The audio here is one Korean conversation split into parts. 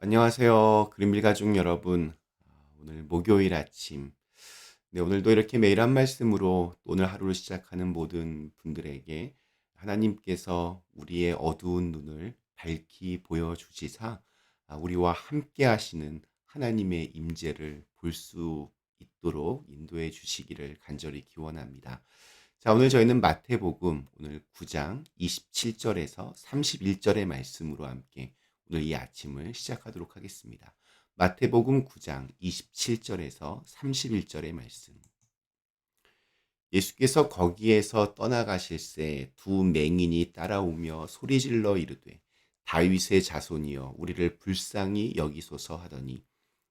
안녕하세요. 그린빌 가족 여러분. 오늘 목요일 아침. 네, 오늘도 이렇게 매일 한 말씀으로 오늘 하루를 시작하는 모든 분들에게 하나님께서 우리의 어두운 눈을 밝히 보여주시사 우리와 함께 하시는 하나님의 임재를 볼 수 있도록 인도해 주시기를 간절히 기원합니다. 자, 오늘 저희는 마태복음 오늘 9장 27절에서 31절의 말씀으로 함께 오늘 이 아침을 시작하도록 하겠습니다. 마태복음 9장 27절에서 31절의 말씀. 예수께서 거기에서 떠나가실새 두 맹인이 따라오며 소리질러 이르되 다윗의 자손이여 우리를 불쌍히 여기소서 하더니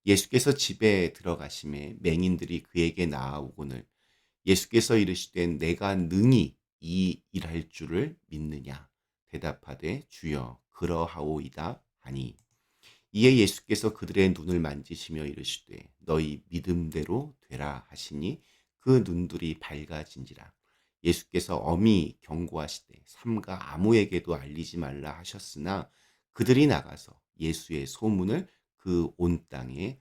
예수께서 집에 들어가심에 맹인들이 그에게 나아오거늘 예수께서 이르시되 내가 능히 이 일할 줄을 믿느냐 대답하되 주여 그러하오이다 하니 이에 예수께서 그들의 눈을 만지시며 이르시되 너희 믿음대로 되라 하시니 그 눈들이 밝아진지라. 예수께서 엄히 경고하시되 삼가 아무에게도 알리지 말라 하셨으나 그들이 나가서 예수의 소문을 그 온 땅에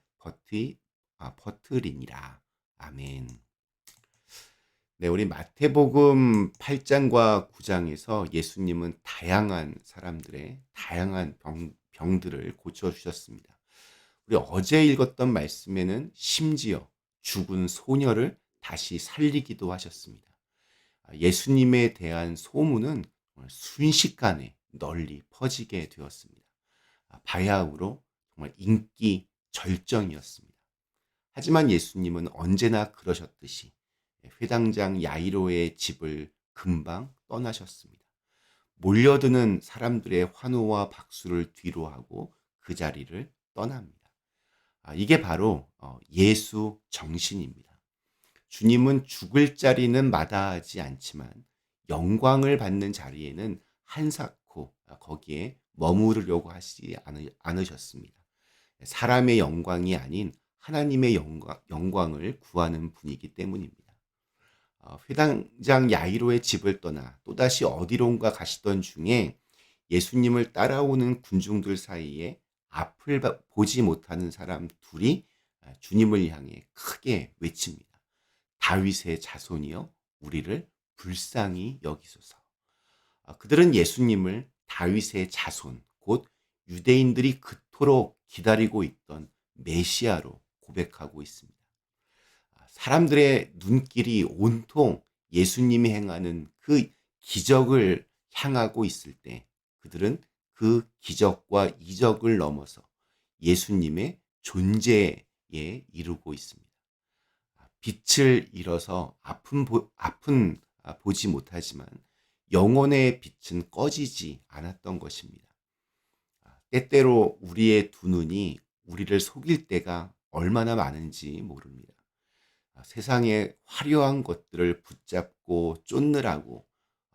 퍼뜨리니라. 아멘. 네, 우리 마태복음 8장과 9장에서 예수님은 다양한 사람들의 다양한 병들을 고쳐주셨습니다. 우리 어제 읽었던 말씀에는 심지어 죽은 소녀를 다시 살리기도 하셨습니다. 예수님에 대한 소문은 정말 순식간에 널리 퍼지게 되었습니다. 바야흐로 정말 인기 절정이었습니다. 하지만 예수님은 언제나 그러셨듯이 회당장 야이로의 집을 금방 떠나셨습니다. 몰려드는 사람들의 환호와 박수를 뒤로하고 그 자리를 떠납니다. 이게 바로 예수 정신입니다. 주님은 죽을 자리는 마다하지 않지만 영광을 받는 자리에는 한사코 거기에 머무르려고 하시지 않으셨습니다. 사람의 영광이 아닌 하나님의 영광을 구하는 분이기 때문입니다. 회당장 야이로의 집을 떠나 또다시 어디론가 가시던 중에 예수님을 따라오는 군중들 사이에 앞을 보지 못하는 사람 둘이 주님을 향해 크게 외칩니다. 다윗의 자손이여 우리를 불쌍히 여기소서. 그들은 예수님을 다윗의 자손, 곧 유대인들이 그토록 기다리고 있던 메시아로 고백하고 있습니다. 사람들의 눈길이 온통 예수님이 행하는 그 기적을 향하고 있을 때 그들은 그 기적과 이적을 넘어서 예수님의 존재에 이르고 있습니다. 빛을 잃어서 앞은 보지 못하지만 영혼의 빛은 꺼지지 않았던 것입니다. 때때로 우리의 두 눈이 우리를 속일 때가 얼마나 많은지 모릅니다. 세상의 화려한 것들을 붙잡고 쫓느라고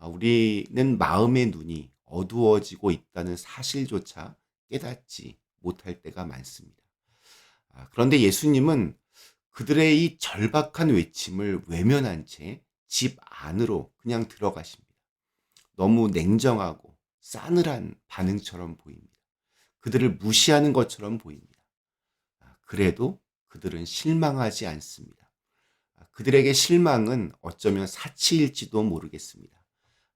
우리는 마음의 눈이 어두워지고 있다는 사실조차 깨닫지 못할 때가 많습니다. 그런데 예수님은 그들의 이 절박한 외침을 외면한 채 집 안으로 그냥 들어가십니다. 너무 냉정하고 싸늘한 반응처럼 보입니다. 그들을 무시하는 것처럼 보입니다. 그래도 그들은 실망하지 않습니다. 그들에게 실망은 어쩌면 사치일지도 모르겠습니다.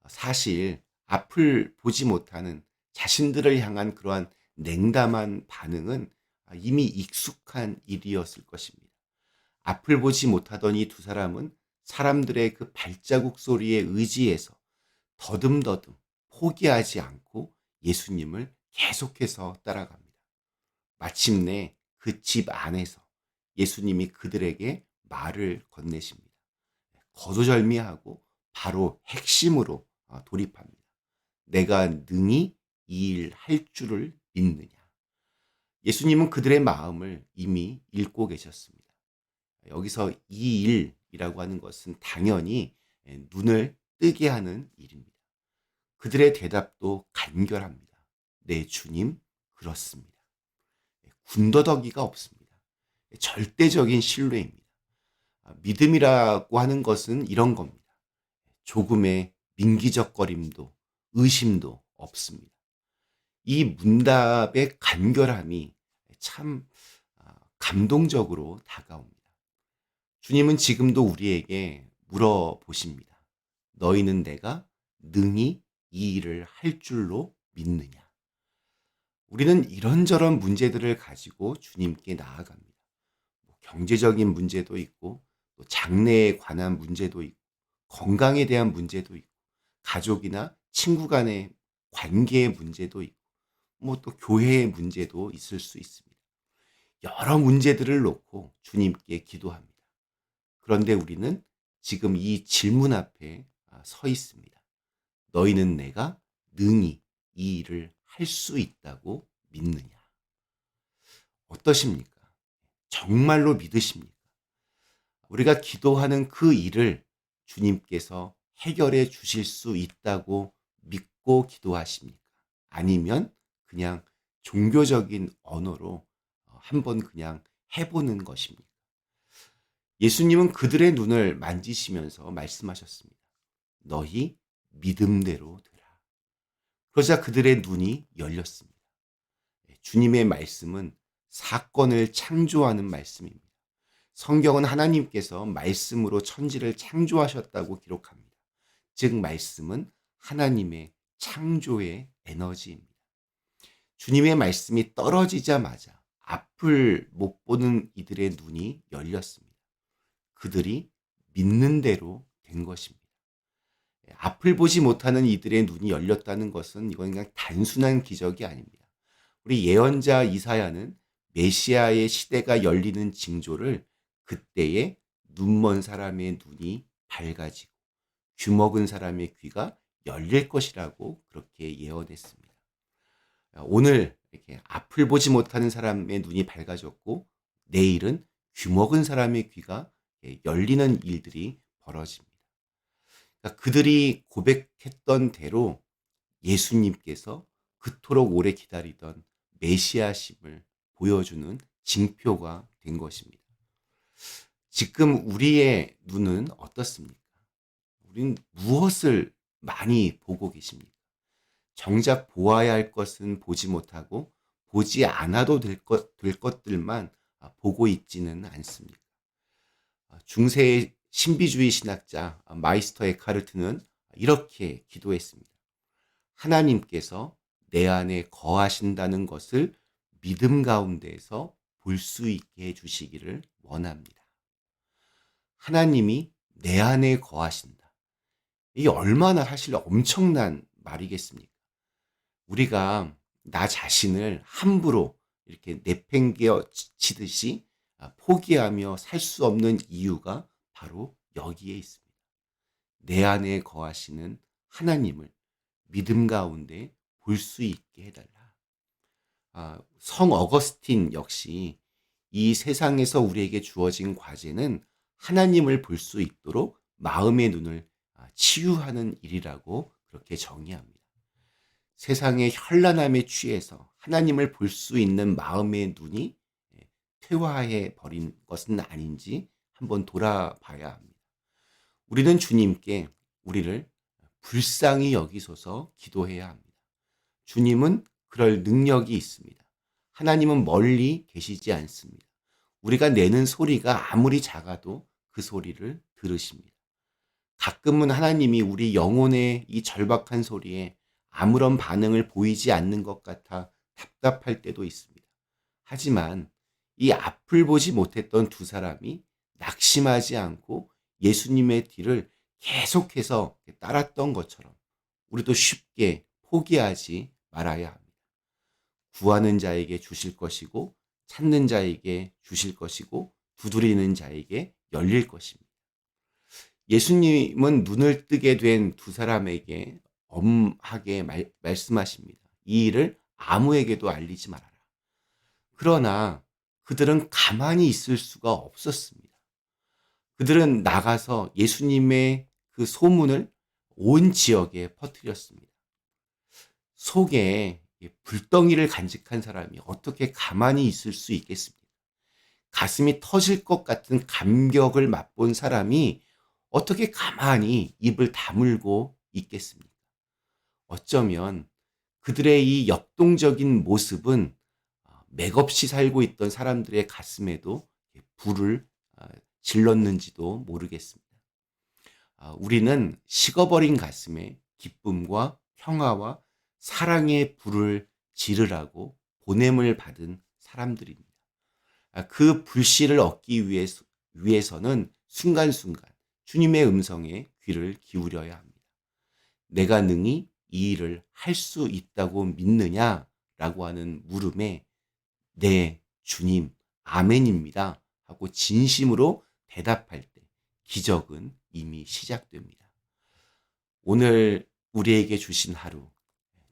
사실 앞을 보지 못하는 자신들을 향한 그러한 냉담한 반응은 이미 익숙한 일이었을 것입니다. 앞을 보지 못하던 이 두 사람은 사람들의 그 발자국 소리에 의지해서 더듬더듬 포기하지 않고 예수님을 계속해서 따라갑니다. 마침내 그 집 안에서 예수님이 그들에게 말을 건네십니다. 거두절미하고 바로 핵심으로 돌입합니다. 내가 능히 이 일 할 줄을 믿느냐. 예수님은 그들의 마음을 이미 읽고 계셨습니다. 여기서 이 일이라고 하는 것은 당연히 눈을 뜨게 하는 일입니다. 그들의 대답도 간결합니다. 네, 주님, 그렇습니다. 군더더기가 없습니다. 절대적인 신뢰입니다. 믿음이라고 하는 것은 이런 겁니다. 조금의 민기적거림도 의심도 없습니다. 이 문답의 간결함이 참 감동적으로 다가옵니다. 주님은 지금도 우리에게 물어보십니다. 너희는 내가 능히 이 일을 할 줄로 믿느냐? 우리는 이런저런 문제들을 가지고 주님께 나아갑니다. 뭐 경제적인 문제도 있고, 또 장래에 관한 문제도 있고, 건강에 대한 문제도 있고, 가족이나 친구 간의 관계의 문제도 있고, 뭐 또 교회의 문제도 있을 수 있습니다. 여러 문제들을 놓고 주님께 기도합니다. 그런데 우리는 지금 이 질문 앞에 서 있습니다. 너희는 내가 능히 이 일을 할 수 있다고 믿느냐? 어떠십니까? 정말로 믿으십니까? 우리가 기도하는 그 일을 주님께서 해결해 주실 수 있다고 믿고 기도하십니까? 아니면 그냥 종교적인 언어로 한번 그냥 해보는 것입니까? 예수님은 그들의 눈을 만지시면서 말씀하셨습니다. 너희 믿음대로 되라. 그러자 그들의 눈이 열렸습니다. 주님의 말씀은 사건을 창조하는 말씀입니다. 성경은 하나님께서 말씀으로 천지를 창조하셨다고 기록합니다. 즉 말씀은 하나님의 창조의 에너지입니다. 주님의 말씀이 떨어지자마자 앞을 못 보는 이들의 눈이 열렸습니다. 그들이 믿는 대로 된 것입니다. 앞을 보지 못하는 이들의 눈이 열렸다는 것은 이건 그냥 단순한 기적이 아닙니다. 우리 예언자 이사야는 메시아의 시대가 열리는 징조를 그때에 눈먼 사람의 눈이 밝아지고 귀먹은 사람의 귀가 열릴 것이라고 그렇게 예언했습니다. 오늘 이렇게 앞을 보지 못하는 사람의 눈이 밝아졌고 내일은 귀먹은 사람의 귀가 열리는 일들이 벌어집니다. 그러니까 그들이 고백했던 대로 예수님께서 그토록 오래 기다리던 메시아심을 보여주는 징표가 된 것입니다. 지금 우리의 눈은 어떻습니까? 우린 무엇을 많이 보고 계십니까? 정작 보아야 할 것은 보지 못하고 보지 않아도 될 것들만 보고 있지는 않습니까? 중세의 신비주의 신학자 마이스터 에카르트는 이렇게 기도했습니다. 하나님께서 내 안에 거하신다는 것을 믿음 가운데에서 볼 수 있게 해주시기를 원합니다. 하나님이 내 안에 거하신다. 이게 얼마나 사실 엄청난 말이겠습니까? 우리가 나 자신을 함부로 이렇게 내팽개어 치듯이 포기하며 살 수 없는 이유가 바로 여기에 있습니다. 내 안에 거하시는 하나님을 믿음 가운데 볼 수 있게 해달라. 성 어거스틴 역시 이 세상에서 우리에게 주어진 과제는 하나님을 볼 수 있도록 마음의 눈을 치유하는 일이라고 그렇게 정의합니다. 세상의 현란함에 취해서 하나님을 볼 수 있는 마음의 눈이 퇴화해 버린 것은 아닌지 한번 돌아봐야 합니다. 우리는 주님께 우리를 불쌍히 여기소서 기도해야 합니다. 주님은 그럴 능력이 있습니다. 하나님은 멀리 계시지 않습니다. 우리가 내는 소리가 아무리 작아도 그 소리를 들으십니다. 가끔은 하나님이 우리 영혼의 이 절박한 소리에 아무런 반응을 보이지 않는 것 같아 답답할 때도 있습니다. 하지만 이 앞을 보지 못했던 두 사람이 낙심하지 않고 예수님의 뒤를 계속해서 따랐던 것처럼 우리도 쉽게 포기하지 말아야 합니다. 구하는 자에게 주실 것이고 찾는 자에게 주실 것이고 두드리는 자에게 열릴 것입니다. 예수님은 눈을 뜨게 된 두 사람에게 엄하게 말씀하십니다. 이 일을 아무에게도 알리지 말아라. 그러나 그들은 가만히 있을 수가 없었습니다. 그들은 나가서 예수님의 그 소문을 온 지역에 퍼뜨렸습니다. 속에 불덩이를 간직한 사람이 어떻게 가만히 있을 수 있겠습니까? 가슴이 터질 것 같은 감격을 맛본 사람이 어떻게 가만히 입을 다물고 있겠습니까? 어쩌면 그들의 이 역동적인 모습은 맥없이 살고 있던 사람들의 가슴에도 불을 질렀는지도 모르겠습니다. 우리는 식어버린 가슴에 기쁨과 평화와 사랑의 불을 지르라고 보냄을 받은 사람들입니다. 그 불씨를 얻기 위해서는 순간순간 주님의 음성에 귀를 기울여야 합니다. 내가 능히 이 일을 할 수 있다고 믿느냐라고 하는 물음에 네, 주님, 아멘입니다 하고 진심으로 대답할 때 기적은 이미 시작됩니다. 오늘 우리에게 주신 하루,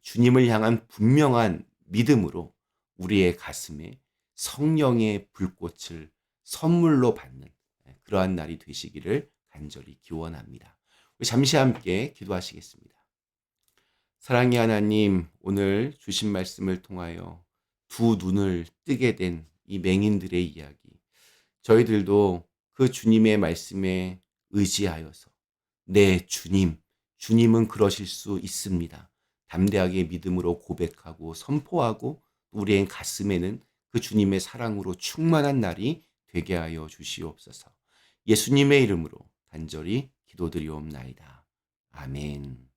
주님을 향한 분명한 믿음으로 우리의 가슴에 성령의 불꽃을 선물로 받는 그러한 날이 되시기를 간절히 기원합니다. 우리 잠시 함께 기도하시겠습니다. 사랑의 하나님, 오늘 주신 말씀을 통하여 두 눈을 뜨게 된 이 맹인들의 이야기, 저희들도 그 주님의 말씀에 의지하여서 네, 주님은 그러실 수 있습니다. 담대하게 믿음으로 고백하고 선포하고 우리의 가슴에는 그 주님의 사랑으로 충만한 날이 되게 하여 주시옵소서. 예수님의 이름으로 간절히 기도드리옵나이다. 아멘.